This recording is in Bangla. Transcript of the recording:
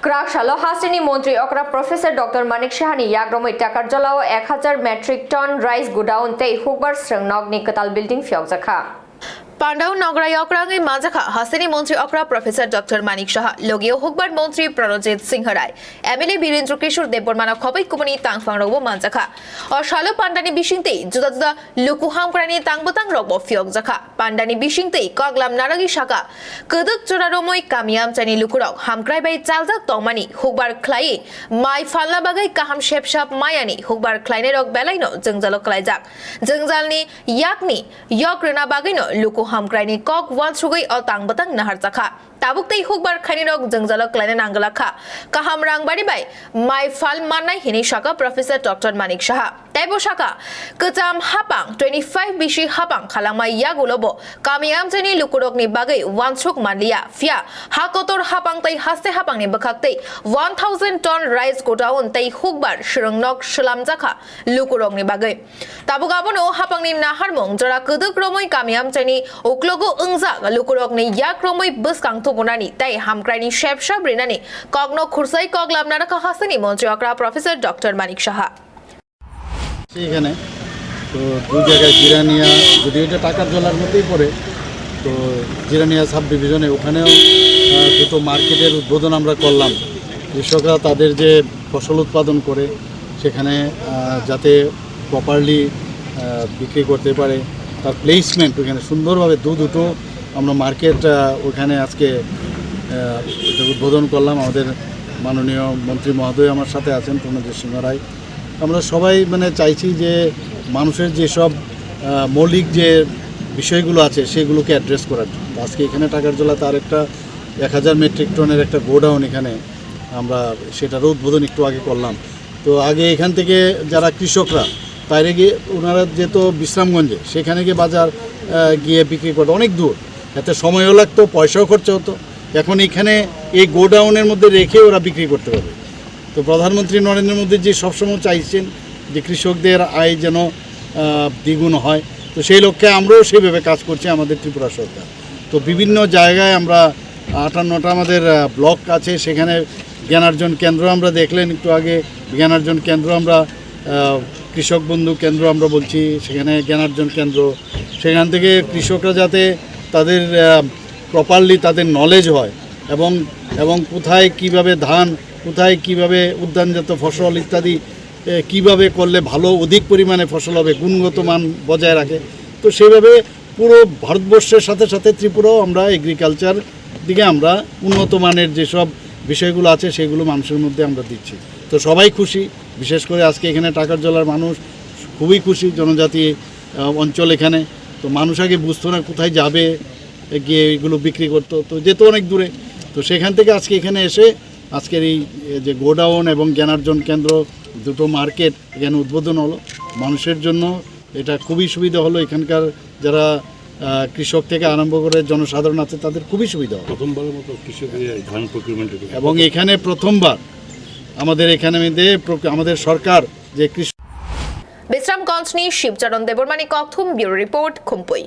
Krakshalo Hastini Montri Okra Professor Dr. Manik Shahani Yagromit Takar Jalao 1000 metric ton rice godown Tei Hugbar Strang Nogni Katal Building Fyokzakha. Pandau Nograi Okrangi Mazaka, Hasini Montri Okra Professor Dr. Manik Shah, Logio Hugbar Montri Pranojit Singh Rai, Emily Birendra Kishore Debormana Khobai Kumani Tangfang Robo Manzaka, or Shalo Pandani Bishinte, Judaza Lukuham Krani Tangbutang Robo Fyokzaka, Pandani Bishinte, Koglam Naragi Shaka, Kuduk Juraromoi Kamiam Chani Lukurok, Hamkrai by Chalzak Tomani, Hugbar Klai, My Falabagai Kaham Shepshap Mayani, Hugbar Kleinerok Belaino, Zengzalo Klaizak, Zengzalni, Yakni, Yokrina Bagino, Luku Hamkraini Kok Wan Sugai or Tangbatang Naharzaka. Tabukte Hugbar Kanirok Zengzalo Klein Angalaka. Kaham Rang Badibai, My Fal Manai Hini Shaka, Professor Dr. Manik Shah. Taibo Shaka, Kutam Hapang, 25 Bishi Hapang, Kalama Yagulobo, Kamiam Tani Lukurokni Bagay, One Suk Manlia, Fia, Hakotor Hapang Tai Haste Hapang ni Bakakte, 1000 ton rice godown Tai Hugbar, Shirungnok Shalamzaka, Lukurokni Bagay. Tabugabono Hapang ni Naharmong, Jara Kuduk Romoi Kamiam Tani, Uklogo Ungza, Lukurokni Yakromoi Buskang Tupunani, Tai Hamkrani Shep Shabrinani, Kogno Kursai Koglam Naraka Hasani, Montreokra Professor Dr. Manik Shah. এখানে তো দুই জায়গায় জিরানিয়া যদি এটা টাকার জলার মধ্যেই পড়ে তো জিরানিয়া সাব ডিভিশনে ওখানেও দুটো মার্কেটের উদ্বোধন আমরা করলাম কৃষকরা তাদের যে ফসল উৎপাদন করে সেখানে যাতে প্রপারলি বিক্রি করতে পারে তার প্লেসমেন্ট ওখানে সুন্দরভাবে দুটো আমরা মার্কেট ওখানে আজকে উদ্বোধন করলাম আমাদের মাননীয় মন্ত্রী মহোদয় আমার সাথে আছেন প্রণজিৎ সিংহ রায় আমরা সবাই মানে চাইছি যে মানুষের যেসব মৌলিক যে বিষয়গুলো আছে সেগুলোকে অ্যাড্রেস করার জন্য আজকে এখানে টাকারজলা তার একটা 1000 মেট্রিক টনের একটা গোডাউন এখানে আমরা সেটারও উদ্বোধন একটু আগে করলাম তো আগে এখান থেকে যারা কৃষকরা বাইরে গিয়ে ওনারা যেত বিশ্রামগঞ্জে সেখানে গিয়ে বাজার গিয়ে বিক্রি করতো অনেক দূর এতে সময়ও লাগতো পয়সাও খরচ হতো এখন এখানে এই গোডাউনের মধ্যে রেখে ওরা বিক্রি করতে পারবে তো প্রধানমন্ত্রী নরেন্দ্র মোদী যে সবসময় চাইছেন যে কৃষকদের আয় যেন দ্বিগুণ হয় তো সেই লক্ষ্যে আমরাও সেইভাবে কাজ করছি আমাদের ত্রিপুরা সরকার তো বিভিন্ন জায়গায় আমরা 58টা আমাদের ব্লক আছে সেখানে জ্ঞানার্জন কেন্দ্র আমরা দেখলেন একটু আগে জ্ঞানার্জন কেন্দ্র আমরা কৃষক বন্ধু কেন্দ্র আমরা বলছি সেখানে জ্ঞানার্জন কেন্দ্র সেখান থেকে কৃষকরা যাতে তাদের প্রপারলি তাদের নলেজ হয় এবং কোথায় কিভাবে ধান কোথায় কীভাবে উদ্যানজাত ফসল ইত্যাদি কিভাবে করলে ভালো অধিক পরিমাণে ফসল হবে গুণগত মান বজায় রাখে তো সেইভাবে পুরো ভারতবর্ষের সাথে সাথে ত্রিপুরাও আমরা এগ্রিকালচার দিকে আমরা উন্নত মানের যেসব বিষয়গুলো আছে সেগুলো মানুষের মধ্যে আমরা দিচ্ছি তো সবাই খুশি বিশেষ করে আজকে এখানে টাকারজলার মানুষ খুবই খুশি জনজাতি অঞ্চল এখানে তো মানুষ আগে বুঝতো না কোথায় যাবে গিয়ে এগুলো বিক্রি করতো তো যেত অনেক দূরে তো সেখান থেকে আজকে এখানে এসে আজকের এই যে গোডাউন এবং জ্ঞানার্জন কেন্দ্র দুটো মার্কেট এখানে উদ্বোধন হলো মানুষের জন্য এটা খুবই সুবিধা হলো এখানকার যারা কৃষক থেকে আরম্ভ করে জনসাধারণ আছে তাদের খুবই সুবিধা হলো প্রথমবারের মতো কৃষকের ধান প্রকিউরমেন্ট এবং এখানে প্রথমবার আমাদের এখানে আমাদের সরকার যে কৃষক বিশ্রামগঞ্জ নি শিবচরণ দেবরমানি কথুম ব্যুরো রিপোর্ট খুম্পই।